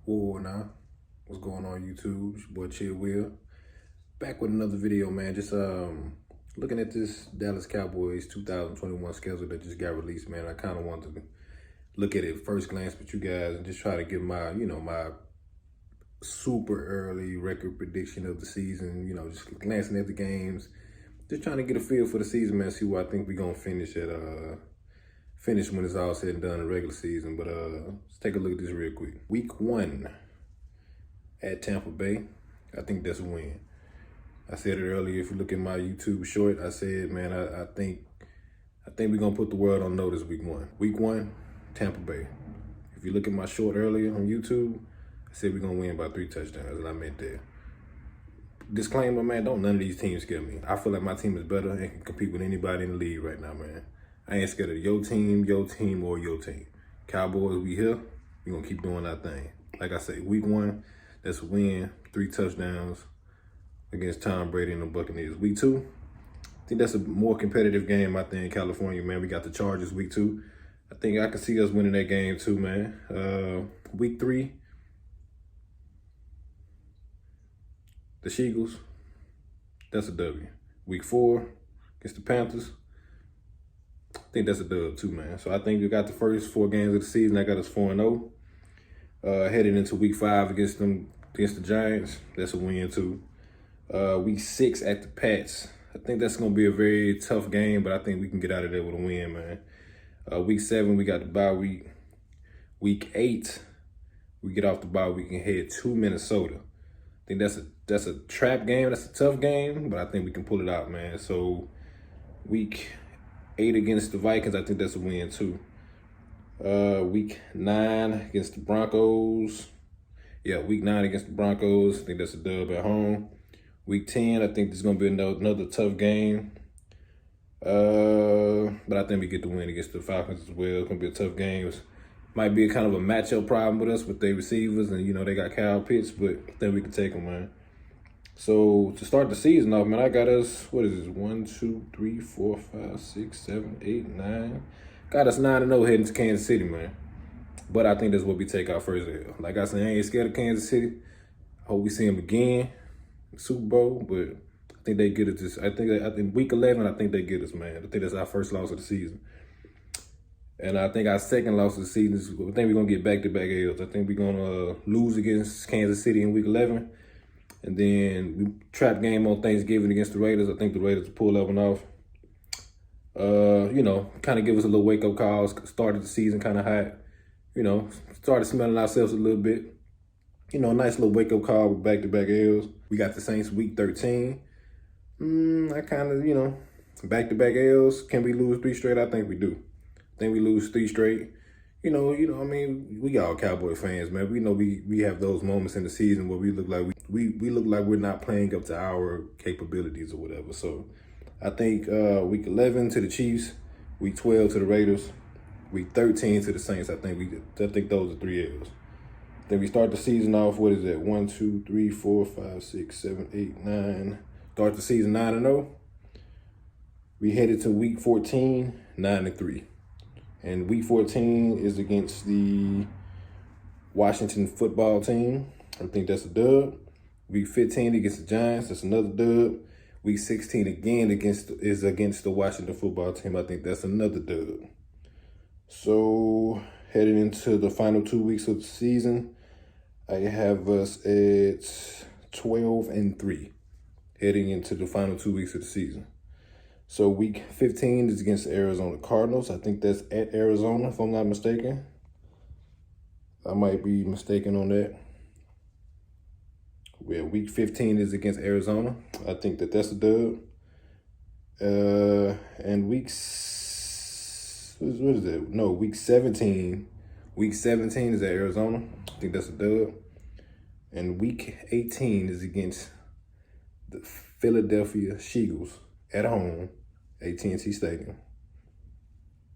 Whoa, now, what's going on YouTube? It's your boy Chill Will. Back with another video, man. Just looking at this Dallas Cowboys 2021 schedule that just got released, man. I kind of wanted to look at it first glance with you guys and just try to give my, my super early record prediction of the season. Just glancing at the games, just trying to get a feel for the season, man. See where I think we're gonna finish at. Finish when it's all said and done in the regular season. But let's take a look at this real quick. Week 1 at Tampa Bay, I think that's a win. I said it earlier. If you look at my YouTube short, I said, man, I think we're gonna put the world on notice week 1. Week 1, Tampa Bay. If you look at my short earlier on YouTube, I said we're gonna win by 3 touchdowns, and I meant that. Disclaimer, man, don't none of these teams scare me. I feel like my team is better and can compete with anybody in the league right now, man. I ain't scared of your team, or your team. Cowboys, we here. We gonna keep doing our thing. Like I say, week 1, that's a win, 3 touchdowns against Tom Brady and the Buccaneers. Week 2, I think that's a more competitive game out there in California, man. We got the Chargers week 2. I think I can see us winning that game too, man. Week 3, the Seagulls, that's a W. Week 4, against the Panthers, I think that's a dub too, man. So I think we got the first 4 games of the season. I got us 4-0. Heading into week 5 against the Giants, that's a win too. Week 6 at the Pats. I think that's gonna be a very tough game, but I think we can get out of there with a win, man. Week 7, we got the bye week. Week 8, we get off the bye week and head to Minnesota. I think that's a trap game. That's a tough game, but I think we can pull it out, man. So week 8 against the Vikings, I think that's a win too. Week 9 against the Broncos. Yeah, week 9 against the Broncos, I think that's a dub at home. Week 10, I think there's gonna be another tough game. But I think we get the win against the Falcons as well. It's gonna be a tough game. It might be a kind of a matchup problem with us with their receivers, and they got Kyle Pitts, but I think we can take them, man. So to start the season off, man, I got us, what is this? 1, 2, 3, 4, 5, 6, 7, 8, 9. Got us 9-0 heading to Kansas City, man. But I think that's what we take our first L. Like I said, I ain't scared of Kansas City. I hope we see them again in the Super Bowl, but I think they get us. I think week 11, I think they get us, man. I think that's our first loss of the season. And I think our second loss of the season is, I think we're going to get back-to-back L's. I think we're going to lose against Kansas City in week 11. And then we trap game on Thanksgiving against the Raiders. I think the Raiders will pull that one off. Kind of give us a little wake-up call. Started the season kind of hot. Started smelling ourselves a little bit. Nice little wake-up call with back-to-back L's. We got the Saints week 13. I kind of, back-to-back L's. Can we lose 3 straight? I think we do. I think we lose 3 straight. I mean, we all Cowboy fans, man. We know we have those moments in the season where we look like we look like we're not playing up to our capabilities or whatever. So I think week 11 to the Chiefs, week 12 to the Raiders, week 13 to the Saints. I think those are 3 L's. Then we start the season off, what is that? 1, 2, 3, 4, 5, 6, 7, 8, 9. Start the season 9-0. We headed to week 14, 9-3. And week 14 is against the Washington football team. I think that's a dub. Week 15 against the Giants, that's another dub. Week 16 again is against the Washington football team. I think that's another dub. So heading into the final 2 weeks of the season, I have us at 12-3 heading into the final 2 weeks of the season. So week 15 is against the Arizona Cardinals. I think that's at Arizona, if I'm not mistaken. I might be mistaken on that. Yeah, week 15 is against Arizona. I think that's a dub. And what is that? No, week 17. Week 17 is at Arizona. I think that's a dub. And week 18 is against the Philadelphia Seagulls at home, AT&T Stadium.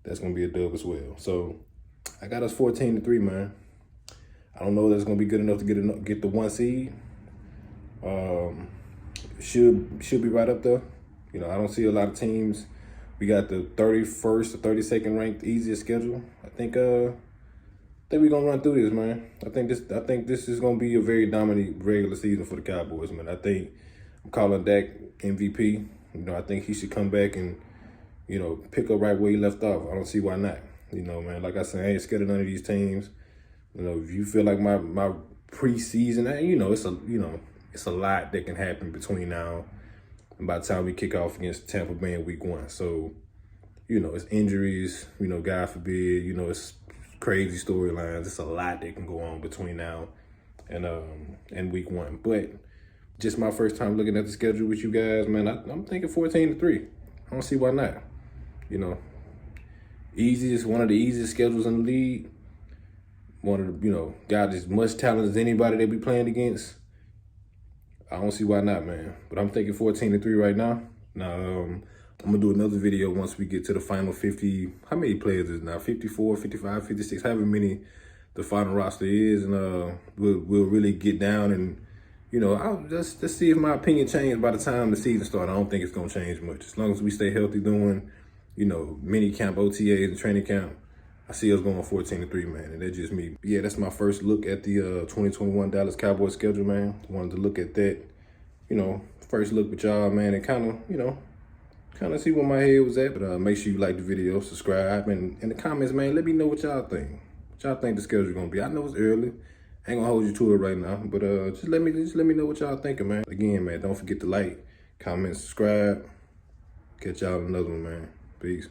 That's going to be a dub as well. So I got us 14-3, man. I don't know if that's going to be good enough to get the 1 seed. Should be right up there. I don't see a lot of teams. We got the 31st or 32nd ranked easiest schedule. I think think we're gonna run through this, man. I think this is gonna be a very dominant regular season for the Cowboys, man. I think I'm calling Dak MVP. You know, I think he should come back and, you know, pick up right where he left off. I don't see why not. You know, man, like I said, I ain't scared of none of these teams. You know, if you feel like my preseason, you know, it's a lot that can happen between now and by the time we kick off against Tampa Bay in week 1. So, you know, it's injuries, you know, God forbid, you know, it's crazy storylines. It's a lot that can go on between now and week 1. But just my first time looking at the schedule with you guys, man, I'm thinking 14-3. I don't see why not. You know, one of the easiest schedules in the league. One of the, you know, got as much talent as anybody they be playing against. I don't see why not, man. But I'm thinking 14-3 right now. Now, I'm going to do another video once we get to the final 50. How many players is it now? 54, 55, 56, however many the final roster is. And we'll really get down and, you know, let's see if my opinion changed by the time the season starts. I don't think it's going to change much. As long as we stay healthy doing, you know, mini camp, OTAs, and training camp, I see us going 14-3, man, and that's just me. Yeah, that's my first look at the 2021 Dallas Cowboys schedule, man. Wanted to look at that, you know, first look with y'all, man, and kind of, you know, see where my head was at. But make sure you like the video, subscribe, and in the comments, man, let me know what y'all think. What y'all think the schedule's gonna be. I know it's early. I ain't gonna hold you to it right now, but just let me know what y'all thinking, man. Again, man, don't forget to like, comment, subscribe. Catch y'all in another one, man. Peace.